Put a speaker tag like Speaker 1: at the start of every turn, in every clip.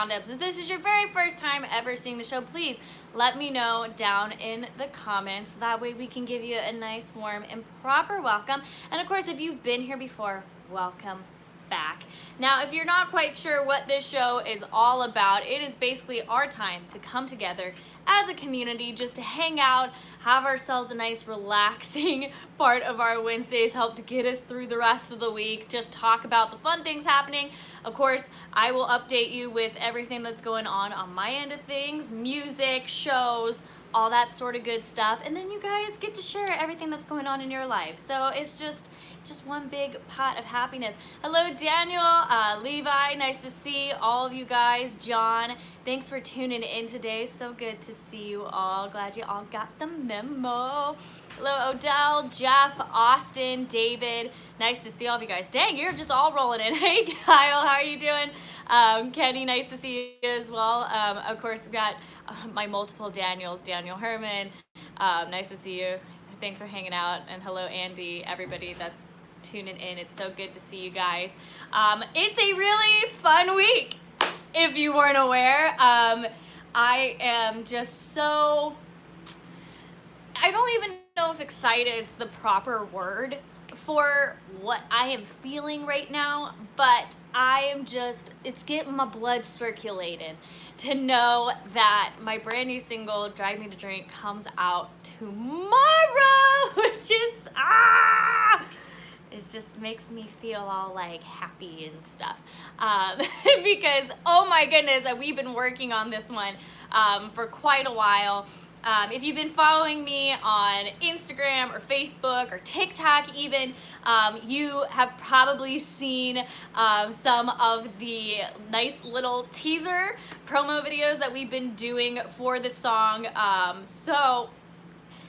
Speaker 1: Roundups. If this is your very first time ever seeing the show, please let me know down in the comments. That way we can give you a nice, warm, and proper welcome. And of course, if you've been here before, welcome back. Now, if you're not quite sure what this show is all about, it is basically our time to come together as a community, just to hang out, have ourselves a nice relaxing part of our Wednesdays, help to get us through the rest of the week, just talk about the fun things happening. Of course, I will update you with everything that's going on my end of things, music, shows, all that sort of good stuff, and then you guys get to share everything that's going on in your life. So it's just one big pot of happiness. Hello, Daniel, Levi, nice to see all of you guys. John, thanks for tuning in today. So good to see you all. Glad you all got the memo. Hello, Odell, Jeff, Austin, David. Nice to see all of you guys. Dang, you're just all rolling in. Hey, Kyle, how are you doing? Kenny, nice to see you as well. Of course, we've got my multiple Daniels. Daniel Herman, nice to see you. Thanks for hanging out. And hello, Andy, everybody that's tuning in. It's so good to see you guys. It's a really fun week, if you weren't aware. I am just so, I don't even know if excited is the proper word for what I am feeling right now, but I am just, it's getting my blood circulating to know that my brand new single, Drive Me to Drink, comes out tomorrow, which is, it just makes me feel all like happy and stuff, because oh my goodness, we've been working on this one for quite a while. If you've been following me on Instagram or Facebook or TikTok even, you have probably seen some of the nice little teaser promo videos that we've been doing for the song. So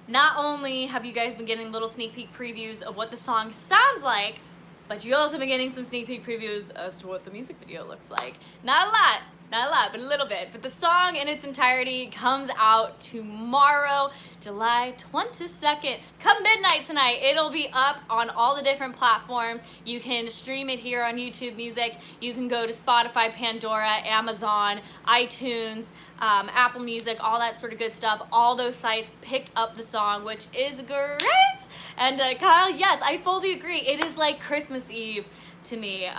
Speaker 1: not only have you guys been getting little sneak peek previews of what the song sounds like, but you also been getting some sneak peek previews as to what the music video looks like. Not a lot, but a little bit. But the song in its entirety comes out tomorrow, July 22nd. Come midnight tonight, it'll be up on all the different platforms. You can stream it here on YouTube Music. You can go to Spotify, Pandora, Amazon, iTunes, Apple Music, all that sort of good stuff. All those sites picked up the song, which is great. And Kyle, yes, I fully agree. It is like Christmas Eve to me, and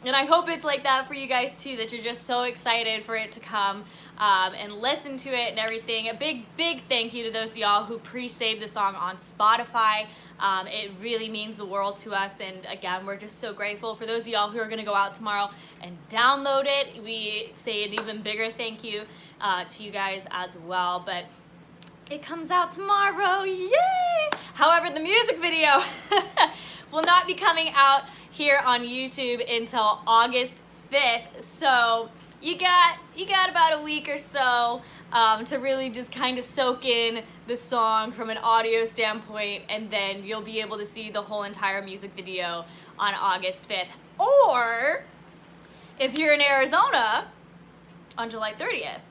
Speaker 1: I hope it's like that for you guys too, that you're just so excited for it to come and listen to it and everything. A big thank you to those of y'all who pre-saved the song on Spotify. It really means the world to us, and again, we're just so grateful. For those of y'all who are going to go out tomorrow and download it, we say an even bigger thank you to you guys as well. But it comes out tomorrow, yay! However, the music video will not be coming out here on YouTube until August 5th. So you got about a week or so to really just kind of soak in the song from an audio standpoint, and then you'll be able to see the whole entire music video on August 5th. Or if you're in Arizona on July 30th,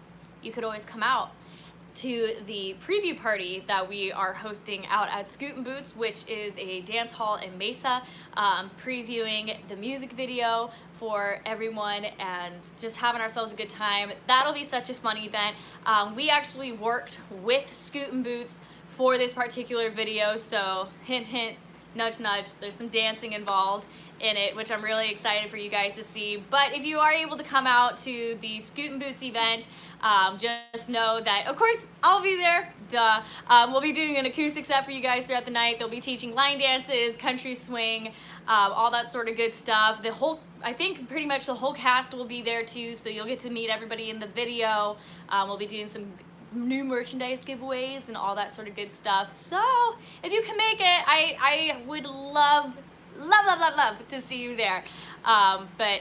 Speaker 1: you could always come out to the preview party that we are hosting out at Scootin' Boots, which is a dance hall in Mesa, previewing the music video for everyone and just having ourselves a good time. That'll be such a fun event. We actually worked with Scootin' Boots for this particular video, so hint, hint, nudge, nudge, there's some dancing involved in it, which I'm really excited for you guys to see. But if you are able to come out to the Scootin' Boots event, just know that, of course, I'll be there, duh. We'll be doing an acoustic set for you guys throughout the night. They'll be teaching line dances, country swing, all that sort of good stuff. I think pretty much the whole cast will be there too, so you'll get to meet everybody in the video. We'll be doing some new merchandise giveaways and all that sort of good stuff. So if you can make it, I would love to see you there. But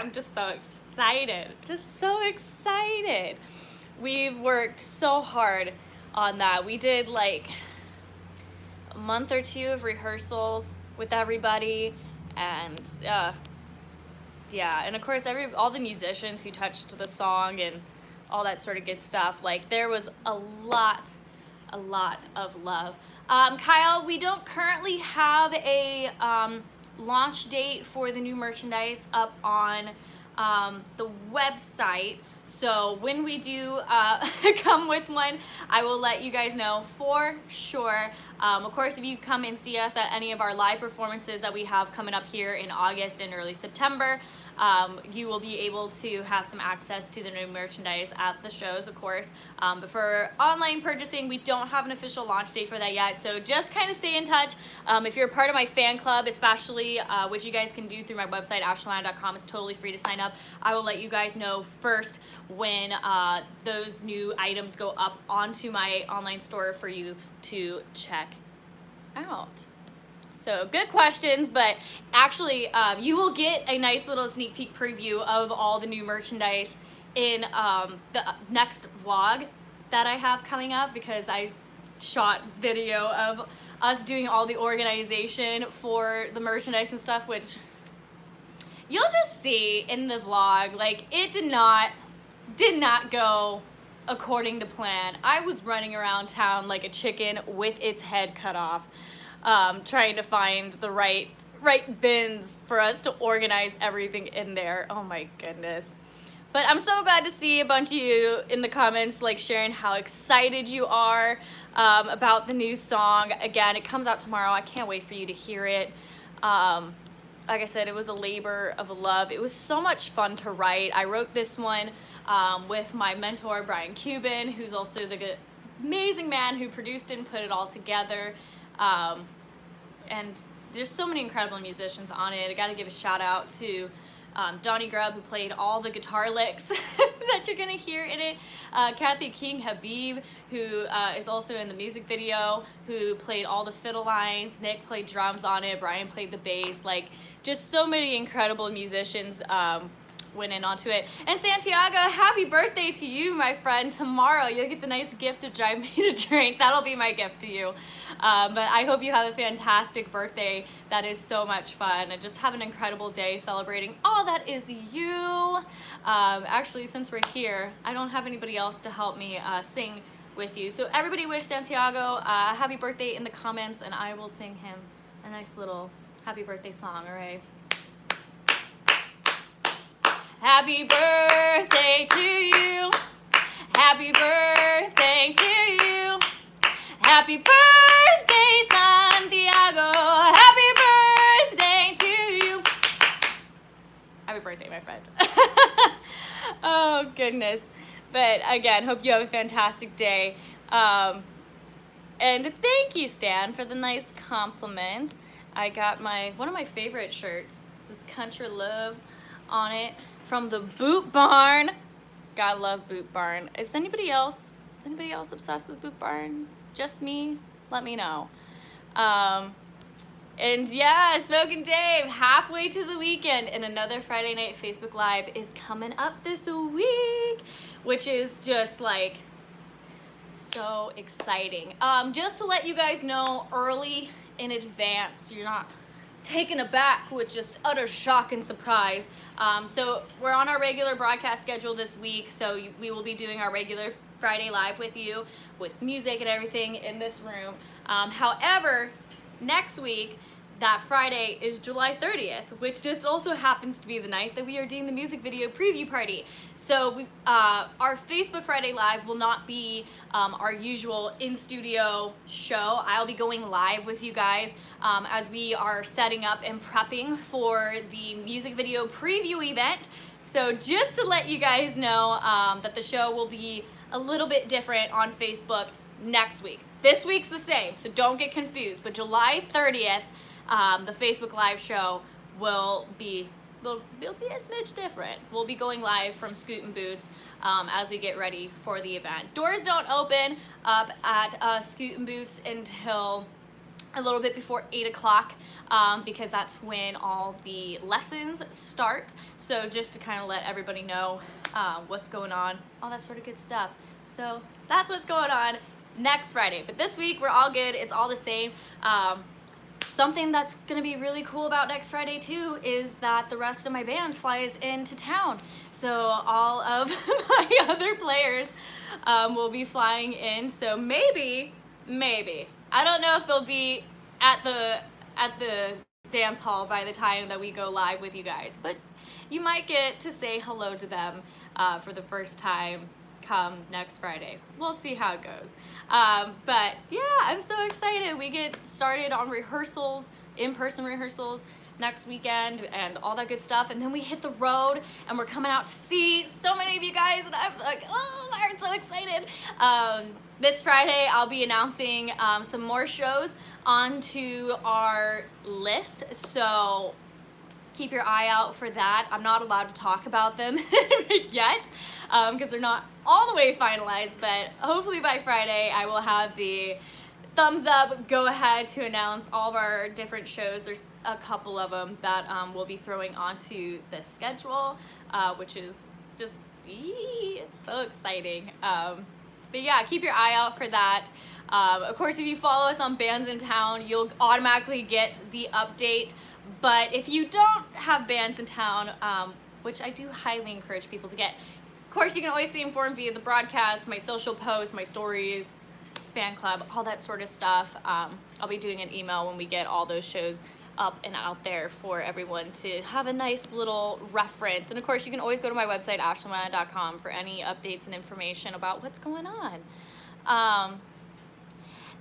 Speaker 1: I'm just so excited. We've worked so hard on that. We did like a month or two of rehearsals with everybody, and yeah, and of course all the musicians who touched the song and all that sort of good stuff. Like, there was a lot of love. Kyle, we don't currently have a launch date for the new merchandise up on the website. So when we do come with one, I will let you guys know for sure. Of course, if you come and see us at any of our live performances that we have coming up here in August and early September, you will be able to have some access to the new merchandise at the shows, of course. But for online purchasing, we don't have an official launch date for that yet, so just kind of stay in touch. If you're a part of my fan club, especially, which you guys can do through my website, ashleyland.com, it's totally free to sign up. I will let you guys know first when those new items go up onto my online store for you to check out. So good questions, but actually you will get a nice little sneak peek preview of all the new merchandise in the next vlog that I have coming up, because I shot video of us doing all the organization for the merchandise and stuff, which you'll just see in the vlog. Like, it did not go according to plan. I was running around town like a chicken with its head cut off, trying to find the right bins for us to organize everything in there. Oh my goodness. But I'm so glad to see a bunch of you in the comments like sharing how excited you are about the new song. Again, it comes out tomorrow. I can't wait for you to hear it. Like I said, it was a labor of love. It was so much fun to write. I wrote this one with my mentor, Brian Cuban, who's also the amazing man who produced it and put it all together. And there's so many incredible musicians on it. I gotta give a shout out to Donnie Grubb, who played all the guitar licks that you're gonna hear in it. Kathy King Habib, who is also in the music video, who played all the fiddle lines. Nick played drums on it. Brian played the bass. Like, just so many incredible musicians went in onto it. And Santiago, happy birthday to you, my friend. Tomorrow you'll get the nice gift of Drive Me to Drink. That'll be my gift to you. But I hope you have a fantastic birthday. That is so much fun. And just have an incredible day celebrating all that is you. Actually, since we're here, I don't have anybody else to help me sing with you. So everybody wish Santiago a happy birthday in the comments, and I will sing him a nice little happy birthday song, all right? Happy birthday to you. Happy birthday to you. Happy birthday, Santiago. Happy birthday to you. Happy birthday, my friend. Oh, goodness. But again, hope you have a fantastic day. And thank you, Stan, for the nice compliment. I got one of my favorite shirts. This is Country Love on it, from the Boot Barn. Gotta love Boot Barn. Is anybody else obsessed with Boot Barn? Just me? Let me know. And yeah, Smokin' Dave, halfway to the weekend, and another Friday Night Facebook Live is coming up this week, which is just like so exciting. Just to let you guys know early in advance, so you're not taken aback with just utter shock and surprise. So we're on our regular broadcast schedule this week, so we will be doing our regular Friday Live with you, with music and everything in this room. However, next week, that Friday is July 30th, which just also happens to be the night that we are doing the music video preview party. So our Facebook Friday Live will not be our usual in-studio show. I'll be going live with you guys as we are setting up and prepping for the music video preview event. So just to let you guys know that the show will be a little bit different on Facebook next week. This week's the same, so don't get confused, but July 30th, the Facebook Live show will be a smidge different. We'll be going live from Scootin' Boots as we get ready for the event. Doors don't open up at Scootin' Boots until a little bit before 8 o'clock because that's when all the lessons start. So just to kind of let everybody know what's going on, all that sort of good stuff. So that's what's going on next Friday. But this week we're all good. It's all the same. Something that's going to be really cool about next Friday too is that the rest of my band flies into town. So all of my other players will be flying in. So maybe, I don't know if they'll be at the dance hall by the time that we go live with you guys, but you might get to say hello to them for the first time come next Friday. We'll see how it goes. But yeah, I'm so excited. We get started on rehearsals, in-person rehearsals next weekend and all that good stuff, and then we hit the road and we're coming out to see so many of you guys, and I'm like, oh, I'm so excited. This Friday I'll be announcing some more shows onto our list, so keep your eye out for that. I'm not allowed to talk about them yet because they're not all the way finalized, but hopefully by Friday I will have the thumbs up, go ahead to announce all of our different shows. There's a couple of them that we'll be throwing onto the schedule, which is just so exciting. But yeah, keep your eye out for that. Of course, if you follow us on Bands in Town, you'll automatically get the update. But if you don't have bands in town, which I do highly encourage people to get, of course you can always stay informed via the broadcast, my social posts, my stories, fan club, all that sort of stuff. I'll be doing an email when we get all those shows up and out there for everyone to have a nice little reference. And of course you can always go to my website, ashleymann.com, for any updates and information about what's going on.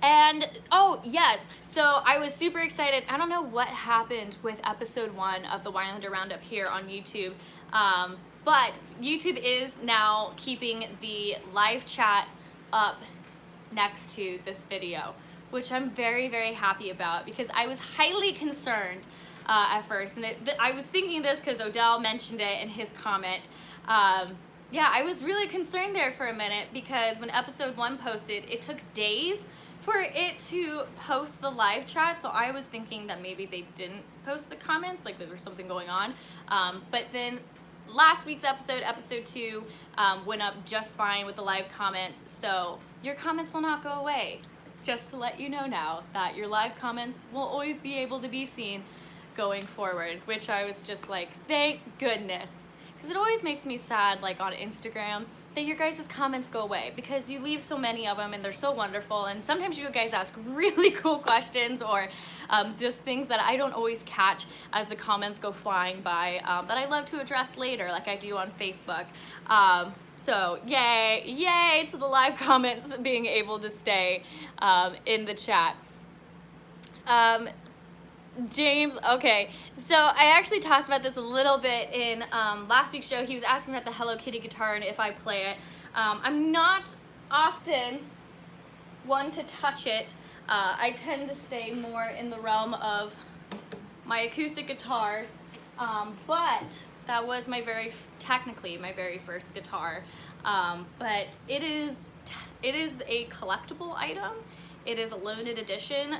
Speaker 1: And oh yes, so I was super excited. I don't know what happened with episode 1 of the Winelander Roundup here on YouTube, but YouTube is now keeping the live chat up next to this video, which I'm very, very happy about, because I was highly concerned at first, and I was thinking this because Odell mentioned it in his comment. Yeah, I was really concerned there for a minute, because when episode 1 posted, it took days for it to post the live chat, so I was thinking that maybe they didn't post the comments, like there was something going on. But then last week's episode 2, went up just fine with the live comments, so your comments will not go away. Just to let you know now that your live comments will always be able to be seen going forward, which I was just like, thank goodness. Because it always makes me sad, like on Instagram, that your guys' comments go away, because you leave so many of them and they're so wonderful, and sometimes you guys ask really cool questions, or just things that I don't always catch as the comments go flying by, that I love to address later, like I do on Facebook. So yay to the live comments being able to stay in the chat. James, okay, so I actually talked about this a little bit in last week's show. He was asking about the Hello Kitty guitar and if I play it. I'm not often one to touch it. I tend to stay more in the realm of my acoustic guitars, but that was technically my very first guitar. But it is a collectible item. It is a limited edition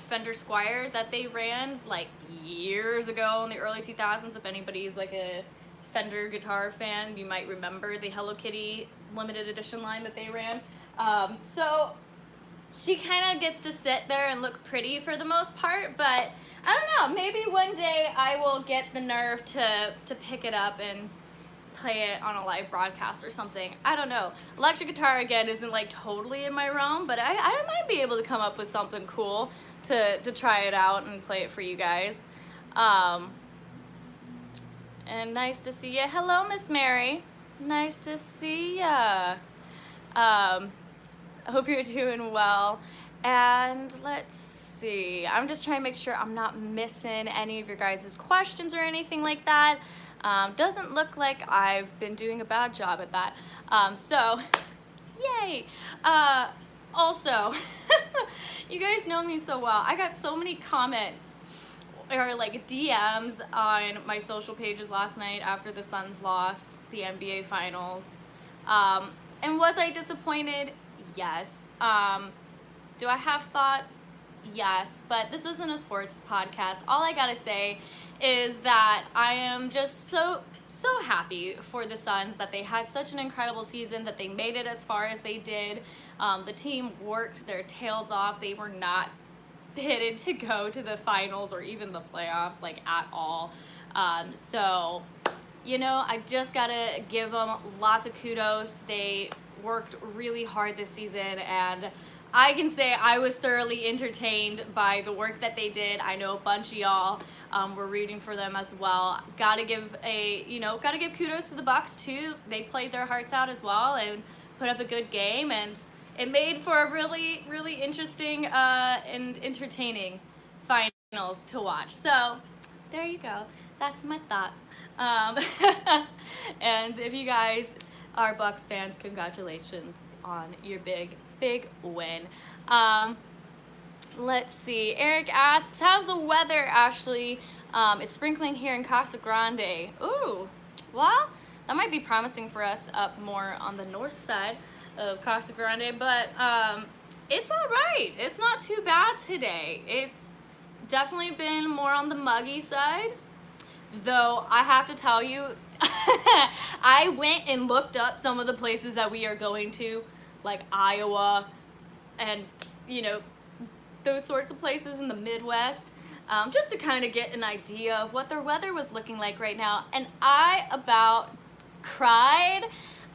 Speaker 1: Fender Squier that they ran like years ago in the early 2000s. If anybody's like a Fender guitar fan, you might remember the Hello Kitty limited edition line that they ran. So she kind of gets to sit there and look pretty for the most part, but I don't know, maybe one day I will get the nerve to pick it up and play it on a live broadcast or something. I don't know. Electric guitar, again, isn't like totally in my realm, but I might be able to come up with something cool to try it out and play it for you guys. And nice to see you. Hello, Miss Mary. Nice to see ya. I hope you're doing well. And let's see. I'm just trying to make sure I'm not missing any of your guys' questions or anything like that. Doesn't look like I've been doing a bad job at that. So, yay! Also, you guys know me so well. I got so many comments or like DMs on my social pages last night after the Suns lost the NBA Finals. And was I disappointed? Yes. Do I have thoughts? Yes. But this isn't a sports podcast. All I gotta say is that I am just so happy for the Suns that they had such an incredible season, that they made it as far as they did. The team worked their tails off. They were not headed to go to the finals or even the playoffs, like, at all. So, you know, I just gotta give them lots of kudos. They worked really hard this season, and I can say I was thoroughly entertained by the work that they did. I know a bunch of y'all were rooting for them as well. Gotta give kudos to the Bucks too. They played their hearts out as well and put up a good game, and it made for a really, really interesting and entertaining finals to watch. So there you go. That's my thoughts. And if you guys are Bucks fans, congratulations on your big win. Let's see. Eric asks, how's the weather, Ashley? It's sprinkling here in Casa Grande. Ooh, well, that might be promising for us up more on the north side of Casa Grande, but it's all right. It's not too bad today. It's definitely been more on the muggy side, though I have to tell you, I went and looked up some of the places that we are going to, like Iowa and, those sorts of places in the Midwest, just to kind of get an idea of what their weather was looking like right now. And I about cried,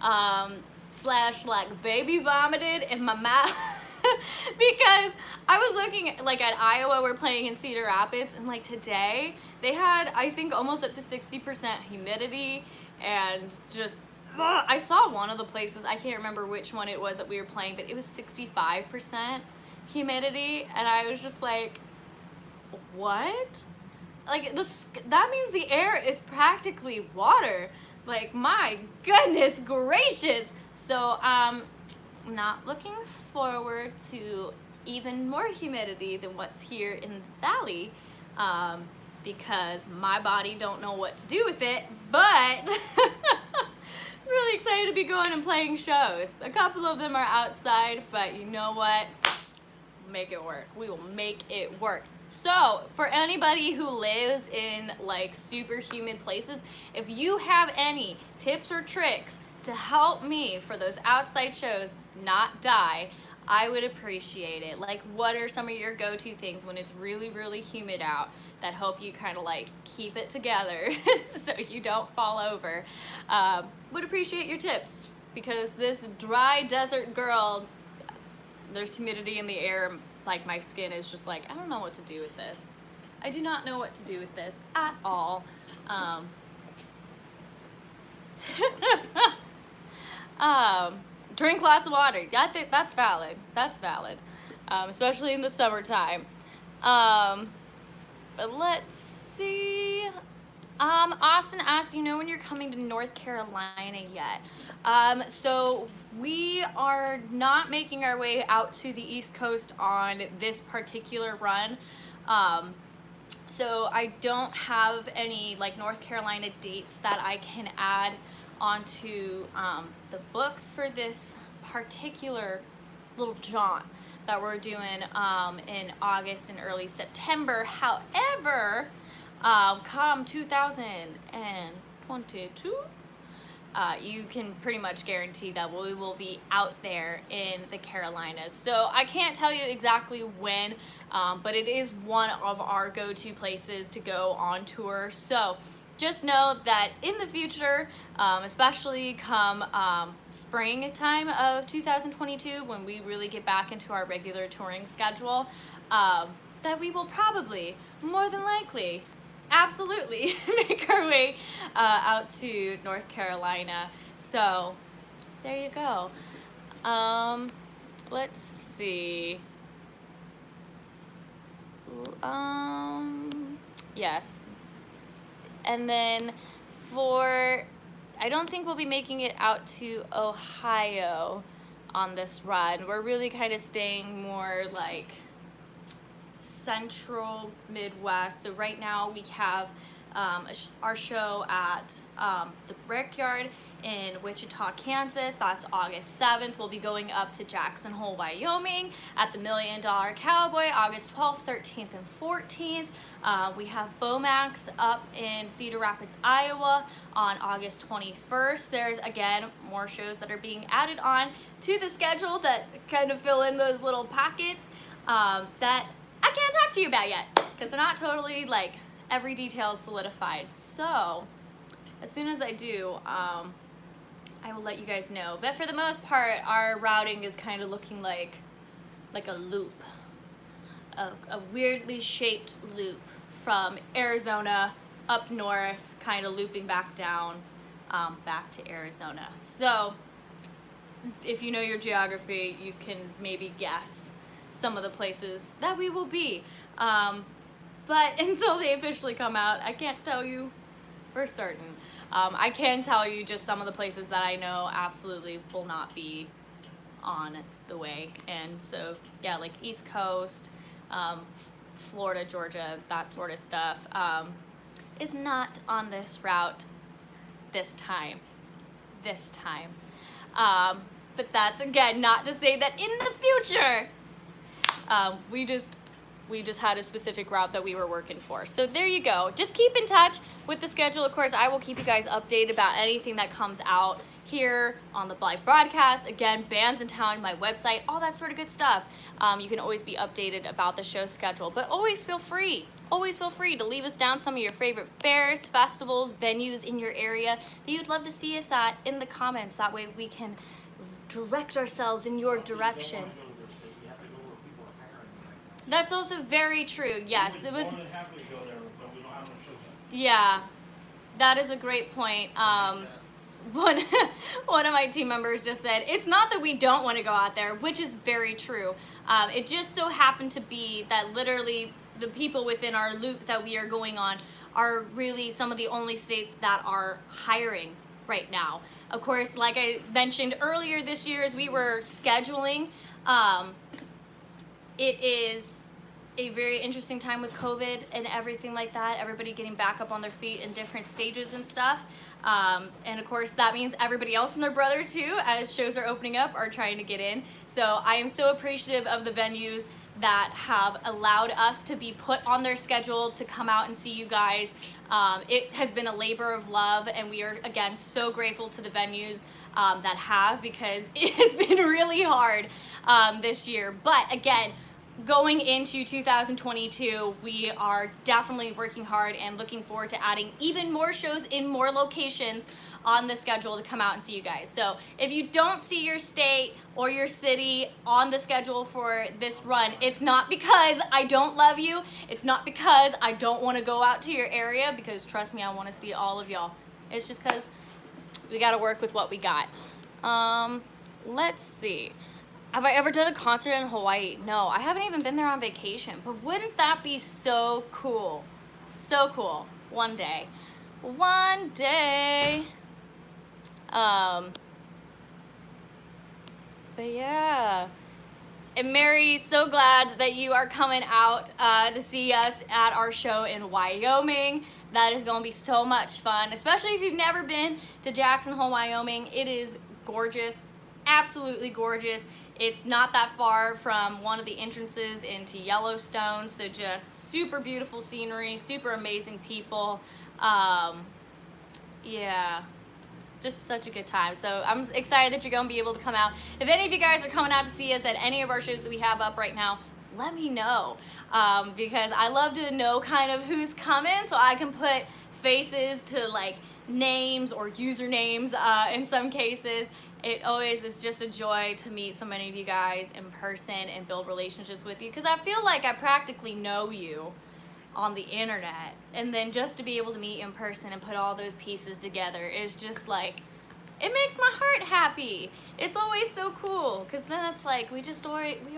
Speaker 1: / like baby vomited in my mouth because I was looking like at Iowa, we're playing in Cedar Rapids, and like today they had, I think, almost up to 60% humidity, and just I saw one of the places, I can't remember which one it was that we were playing, but it was 65% humidity, and I was just like, what? Like, that means the air is practically water. Like, my goodness gracious. So not looking forward to even more humidity than what's here in the valley, because my body don't know what to do with it, but really excited to be going and playing shows. A couple of them are outside, but you know what? Make it work. We will make it work. So for anybody who lives in like super humid places, if you have any tips or tricks to help me for those outside shows not die, I would appreciate it. Like, what are some of your go-to things when it's really, really humid out that help you kind of like keep it together so you don't fall over? Would appreciate your tips, because this dry desert girl, there's humidity in the air, like my skin is just like, I don't know what to do with this. I do not know what to do with this at all. Drink lots of water. I think that's valid. That's valid, especially in the summertime. But let's see. Austin asked, when you're coming to North Carolina yet? So we are not making our way out to the East Coast on this particular run. So I don't have any like North Carolina dates that I can add onto the books for this particular little jaunt that we're doing in August and early September. However, come 2022, you can pretty much guarantee that we will be out there in the Carolinas. So I can't tell you exactly when, but it is one of our go-to places to go on tour. So just know that in the future, especially come springtime of 2022, when we really get back into our regular touring schedule, that we will probably, more than likely, absolutely make our way out to North Carolina. So there you go. Let's see. Yes. And then I don't think we'll be making it out to Ohio on this run. We're really kind of staying more like central Midwest. So right now we have our show at the Brickyard in Wichita, Kansas. That's August 7th. We'll be going up to Jackson Hole, Wyoming at the $1 Million Cowboy, August 12th, 13th, and 14th. We have Bomax up in Cedar Rapids, Iowa on August 21st. There's, again, more shows that are being added on to the schedule that kind of fill in those little pockets that I can't talk to you about yet, because they're not totally, like, every detail is solidified. So as soon as I do, I will let you guys know. But for the most part, our routing is kind of looking like like a loop, a weirdly shaped loop from Arizona up north, kind of looping back down, back to Arizona. So if you know your geography, you can maybe guess some of the places that we will be. But until they officially come out, I can't tell you for certain. I can tell you just some of the places that I know absolutely will not be on the way. And so, yeah, like East Coast, Florida, Georgia, that sort of stuff, is not on this route this time. But that's, again, not to say that in the future, we just had a specific route that we were working for. So there you go. Just keep in touch with the schedule. Of course, I will keep you guys updated about anything that comes out here on the live broadcast. Again, bands in town, my website, all that sort of good stuff. You can always be updated about the show schedule, but always feel free to leave us down some of your favorite fairs, festivals, venues in your area that you'd love to see us at in the comments. That way we can direct ourselves in your direction. That's also very true. Yes, it was. Yeah, that is a great point. One of my team members just said, it's not that we don't want to go out there, which is very true. It just so happened to be that literally the people within our loop that we are going on are really some of the only states that are hiring right now. Of course, like I mentioned earlier this year as we were scheduling, it is a very interesting time with COVID and everything like that, everybody getting back up on their feet in different stages and stuff. And of course that means everybody else and their brother too, as shows are opening up, are trying to get in. So I am so appreciative of the venues that have allowed us to be put on their schedule to come out and see you guys. It has been a labor of love, and we are, again, so grateful to the venues that have, because it has been really hard this year. But again, going into 2022, we are definitely working hard and looking forward to adding even more shows in more locations on the schedule to come out and see you guys. So if you don't see your state or your city on the schedule for this run, it's not because I don't love you. It's not because I don't want to go out to your area, because trust me, I want to see all of y'all. It's just because we got to work with what we got. Let's see. Have I ever done a concert in Hawaii? No, I haven't even been there on vacation, but wouldn't that be so cool? So cool. One day. One day. But yeah. And Mary, so glad that you are coming out to see us at our show in Wyoming. That is going to be so much fun, especially if you've never been to Jackson Hole, Wyoming. It is gorgeous, absolutely gorgeous. It's not that far from one of the entrances into Yellowstone, so just super beautiful scenery, super amazing people. Yeah, just such a good time. So I'm excited that you're going to be able to come out. If any of you guys are coming out to see us at any of our shows that we have up right now, let me know, because I love to know kind of who's coming, so I can put faces to like names or usernames in some cases. It always is just a joy to meet so many of you guys in person and build relationships with you, because I feel like I practically know you on the internet, and then just to be able to meet you in person and put all those pieces together is just like, it makes my heart happy. It's always so cool, because then it's like we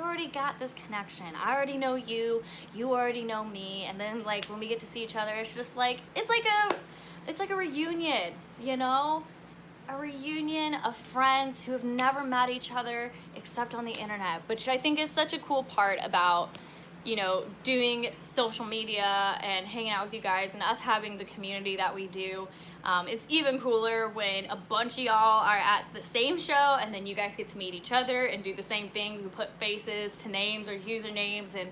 Speaker 1: already got this connection. I already know you, you already know me, and then like when we get to see each other, it's just like it's like a reunion, you know? A reunion of friends who have never met each other except on the internet, which I think is such a cool part about, you know, doing social media and hanging out with you guys and us having the community that we do. It's even cooler when a bunch of y'all are at the same show and then you guys get to meet each other and do the same thing. We put faces to names or usernames and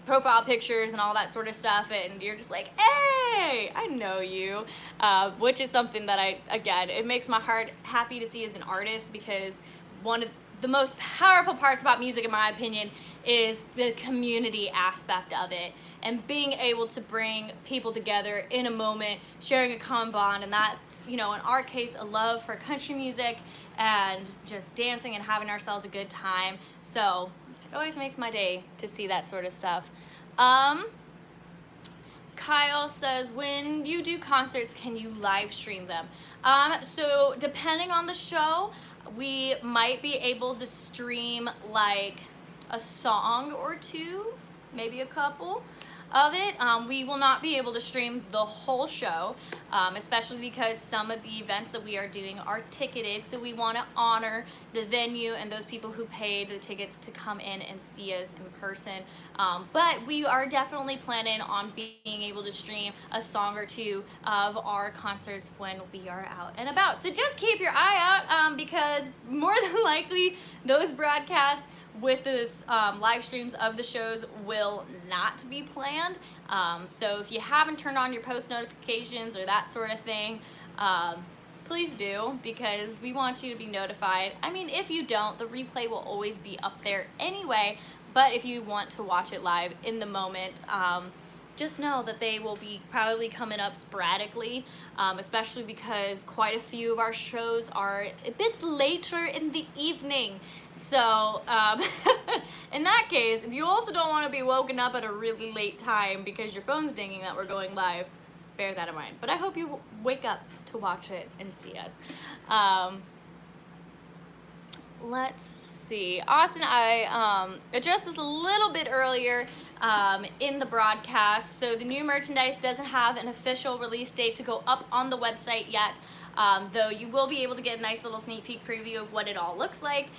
Speaker 1: profile pictures and all that sort of stuff, and you're just like, hey, I know you, which is something that again, it makes my heart happy to see as an artist, because one of the most powerful parts about music, in my opinion, is the community aspect of it, and being able to bring people together in a moment, sharing a common bond, and that's, you know, in our case, a love for country music and just dancing and having ourselves a good time. So It always makes my day to see that sort of stuff. Kyle says, when you do concerts, can you live stream them? So depending on the show, we might be able to stream like a song or two, maybe a couple of it. We will not be able to stream the whole show, especially because some of the events that we are doing are ticketed, so we want to honor the venue and those people who paid the tickets to come in and see us in person. But we are definitely planning on being able to stream a song or two of our concerts when we are out and about. So just keep your eye out, because more than likely those broadcasts with this live streams of the shows will not be planned. So if you haven't turned on your post notifications or that sort of thing, please do, because we want you to be notified. I mean, if you don't, the replay will always be up there anyway, but if you want to watch it live in the moment, just know that they will be probably coming up sporadically, especially because quite a few of our shows are a bit later in the evening. So in that case, if you also don't want to be woken up at a really late time because your phone's dinging that we're going live, bear that in mind. But I hope you wake up to watch it and see us. Let's see. Austin, I addressed this a little bit earlier in the broadcast. So the new merchandise doesn't have an official release date to go up on the website yet, though you will be able to get a nice little sneak peek preview of what it all looks like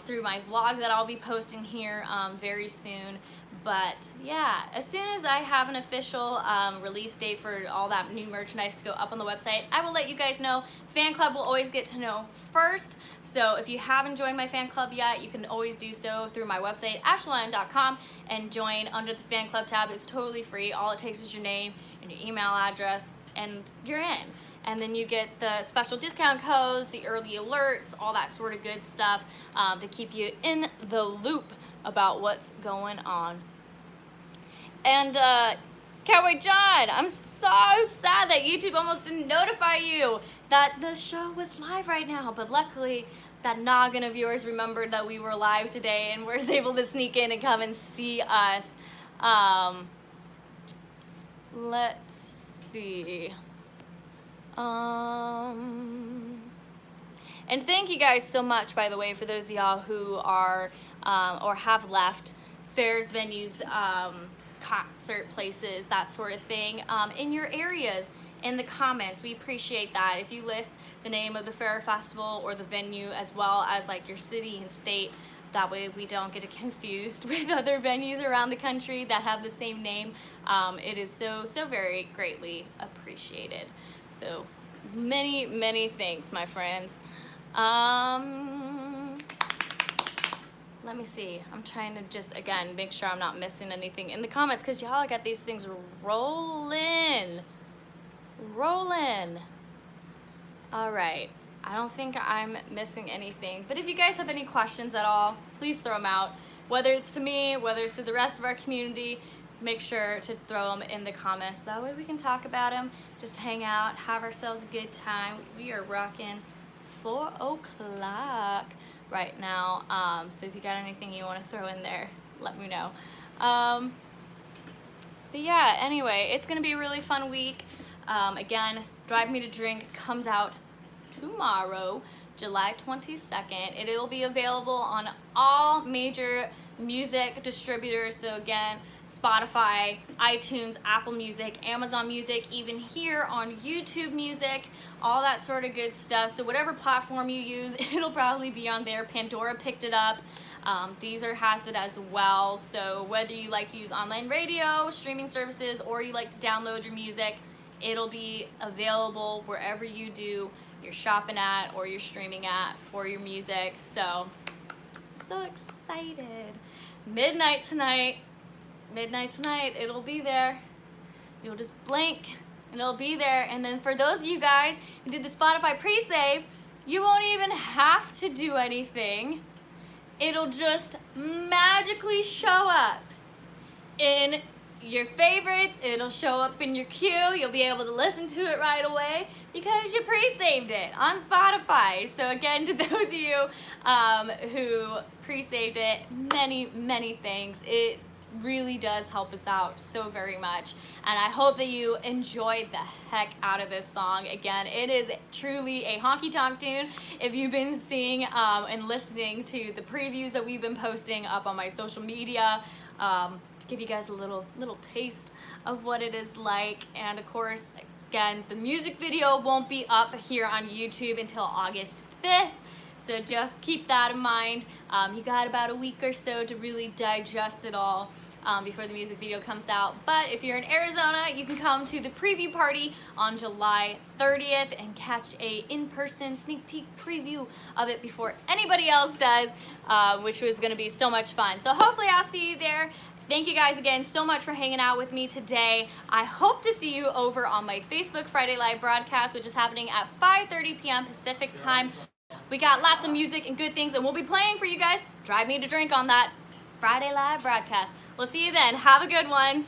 Speaker 1: through my vlog that I'll be posting here very soon. But yeah, as soon as I have an official release date for all that new merchandise to go up on the website, I will let you guys know. Fan club will always get to know first. So if you haven't joined my fan club yet, you can always do so through my website, ashleyline.com, and join under the fan club tab. It's totally free. All it takes is your name and your email address, and you're in. And then you get the special discount codes, the early alerts, all that sort of good stuff to keep you in the loop about what's going on. And Cowboy John, I'm so sad that YouTube almost didn't notify you that the show was live right now, but luckily that noggin of yours remembered that we were live today and was able to sneak in and come and see us. Let's see. And thank you guys so much, by the way, for those of y'all who are or have left fairs, venues, concert places, that sort of thing, in your areas, in the comments. We appreciate that. If you list the name of the fair or festival or the venue, as well as like your city and state, that way we don't get confused with other venues around the country that have the same name. It is so very greatly appreciated. So many thanks, my friends. Let me see. I'm trying to just, again, make sure I'm not missing anything in the comments, because y'all got these things rolling. All right. I don't think I'm missing anything. But if you guys have any questions at all, please throw them out. Whether it's to me, whether it's to the rest of our community, make sure to throw them in the comments. That way we can talk about them, just hang out, have ourselves a good time. We are rocking 4 o'clock right now, so if you got anything you want to throw in there, let me know. But yeah, anyway, it's gonna be a really fun week. Again, Drive Me to Drink comes out tomorrow, July 22nd. It will be available on all major music distributors. So again, Spotify, iTunes, Apple Music, Amazon Music, even here on YouTube Music, all that sort of good stuff. So whatever platform you use, it'll probably be on there. Pandora picked it up. Deezer has it as well. So whether you like to use online radio, streaming services, or you like to download your music, it'll be available wherever you do your shopping at or your streaming at for your music. So excited. Midnight tonight, it'll be there. You'll just blink and it'll be there. And then for those of you guys who did the Spotify pre-save, you won't even have to do anything. It'll just magically show up in your favorites. It'll show up in your queue. You'll be able to listen to it right away. Because you pre-saved it on Spotify. So again, to those of you who pre-saved it, many thanks. It really does help us out so very much, and I hope that you enjoyed the heck out of this song. Again, it is truly a honky tonk tune. If you've been seeing and listening to the previews that we've been posting up on my social media, give you guys a little taste of what it is like. And of course, again, the music video won't be up here on YouTube until August 5th. So just keep that in mind. You got about a week or so to really digest it all before the music video comes out. But if you're in Arizona, you can come to the preview party on July 30th and catch a in-person sneak peek preview of it before anybody else does, which was gonna be so much fun. So hopefully I'll see you there. Thank you guys again so much for hanging out with me today. I hope to see you over on my Facebook Friday Live broadcast, which is happening at 5:30 p.m. Pacific time. We got lots of music and good things, and we'll be playing for you guys. Drive Me to Drink on that Friday Live broadcast. We'll see you then. Have a good one.